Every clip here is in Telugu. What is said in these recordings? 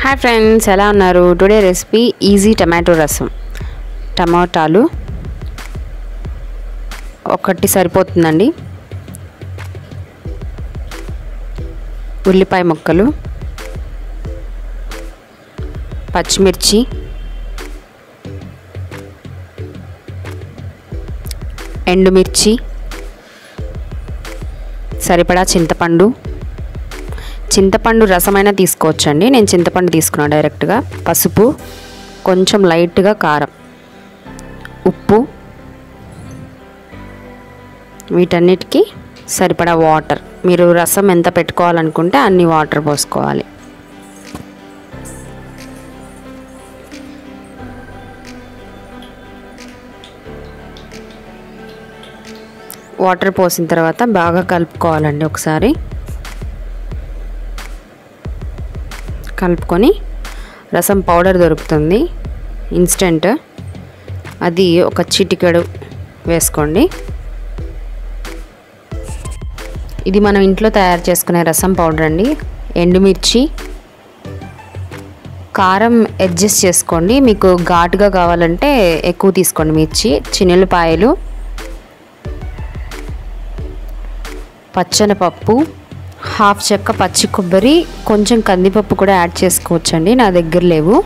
హాయ్ ఫ్రెండ్స్, ఎలా ఉన్నారు? టుడే రెసిపీ ఈజీ టమాటో రసం. టమాటాలు ఒకటి సరిపోతుందండి. ఉల్లిపాయ ముక్కలు, పచ్చిమిర్చి, ఎండుమిర్చి, సరిపడా చింతపండు రసమైనా తీసుకోవచ్చండి. నేను చింతపండు తీసుకున్నాను డైరెక్ట్గా. పసుపు, కొంచెం లైట్గా కారం, ఉప్పు, వీటన్నిటికీ సరిపడా వాటర్. మీరు రసం ఎంత పెట్టుకోవాలనుకుంటే అన్ని వాటర్ పోసుకోవాలి. వాటర్ పోసిన తర్వాత బాగా కలుపుకోవాలండి. ఒకసారి కలుపుకొని రసం పౌడర్ దొరుకుతుంది ఇన్స్టెంట్, అది ఒక చిటికెడు వేసుకోండి. ఇది మనం ఇంట్లో తయారు చేసుకునే రసం పౌడర్ అండి. ఎండుమిర్చి, కారం అడ్జస్ట్ చేసుకోండి. మీకు ఘాటుగా కావాలంటే ఎక్కువ తీసుకోండి మిర్చి. చిన్నులపాయలు, పచ్చనపప్పు, హాఫ్ చెక్క పచ్చి కొబ్బరి, కొంచెం కందిపప్పు కూడా యాడ్ చేసుకోవచ్చండి. నా దగ్గర లేవు,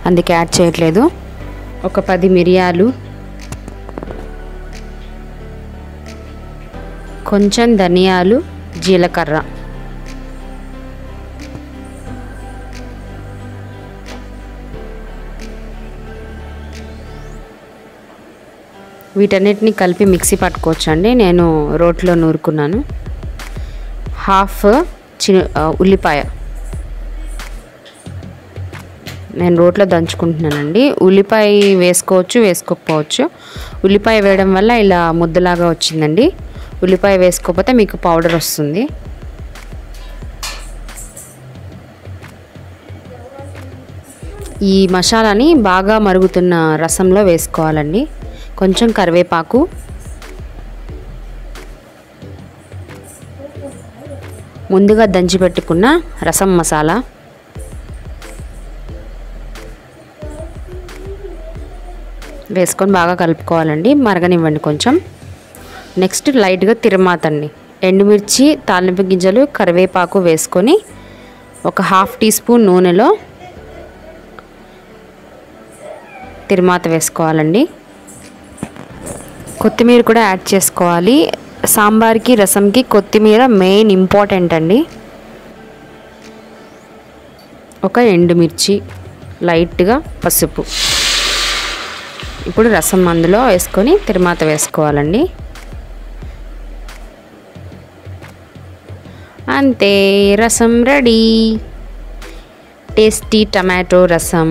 అందుకే యాడ్ చేయట్లేదు. ఒక 10 మిరియాలు, కొంచెం ధనియాలు, జీలకర్ర, వీటన్నిటిని కలిపి మిక్సీ పట్టుకోవచ్చండి. నేను రోట్లో నూరుకున్నాను. హాఫ్ ఉల్లిపాయ నేను రోట్లో దంచుకుంటున్నానండి. ఉల్లిపాయ వేసుకోవచ్చు, వేసుకోకపోవచ్చు. ఉల్లిపాయ వేయడం వల్ల ఇలా ముద్దలాగా వచ్చిందండి. ఉల్లిపాయ వేసుకోకపోతే మీకు పౌడర్ వస్తుంది. ఈ మసాలాని బాగా మరుగుతున్న రసంలో వేసుకోవాలండి. కొంచెం కరివేపాకు, ముందుగా దంచి పెట్టుకున్న రసం మసాలా, వేసుకొని బాగా కలుపుకోవాలండి. మరగనివ్వండి కొంచెం. నెక్స్ట్ లైట్గా తిరమాతండి. ఎండుమిర్చి, తాలింపు గింజలు, కరివేపాకు వేసుకొని ఒక 1/2 టీ స్పూన్ నూనెలో తిరమాత వేసుకోవాలండి. కొత్తిమీర కూడా యాడ్ చేసుకోవాలి. సాంబార్కి, రసంకి కొత్తిమీర మెయిన్ ఇంపార్టెంట్ అండి. ఒక ఎండుమిర్చి, లైట్గా పసుపు. ఇప్పుడు రసం అందులో వేసుకొని తిరమాత వేసుకోవాలండి. అంతే, rasam ready. Tasty tomato rasam.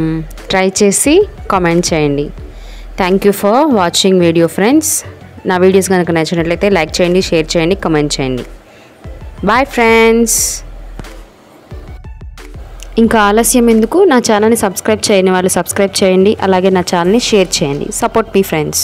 Try చేసి కామెంట్ చేయండి. Thank you for watching video friends. నా వీడియోస్ కనుక నచ్చినట్లయితే లైక్ చేయండి, షేర్ చేయండి, కామెంట్ చేయండి. Bye friends. ఇంకా ఆలస్యం ఎందుకు? నా ఛానల్ని సబ్స్క్రైబ్ చేయని వాళ్ళు సబ్స్క్రైబ్ చేయండి. అలాగే నా ఛానల్ని షేర్ చేయండి. సపోర్ట్ మీ ఫ్రెండ్స్.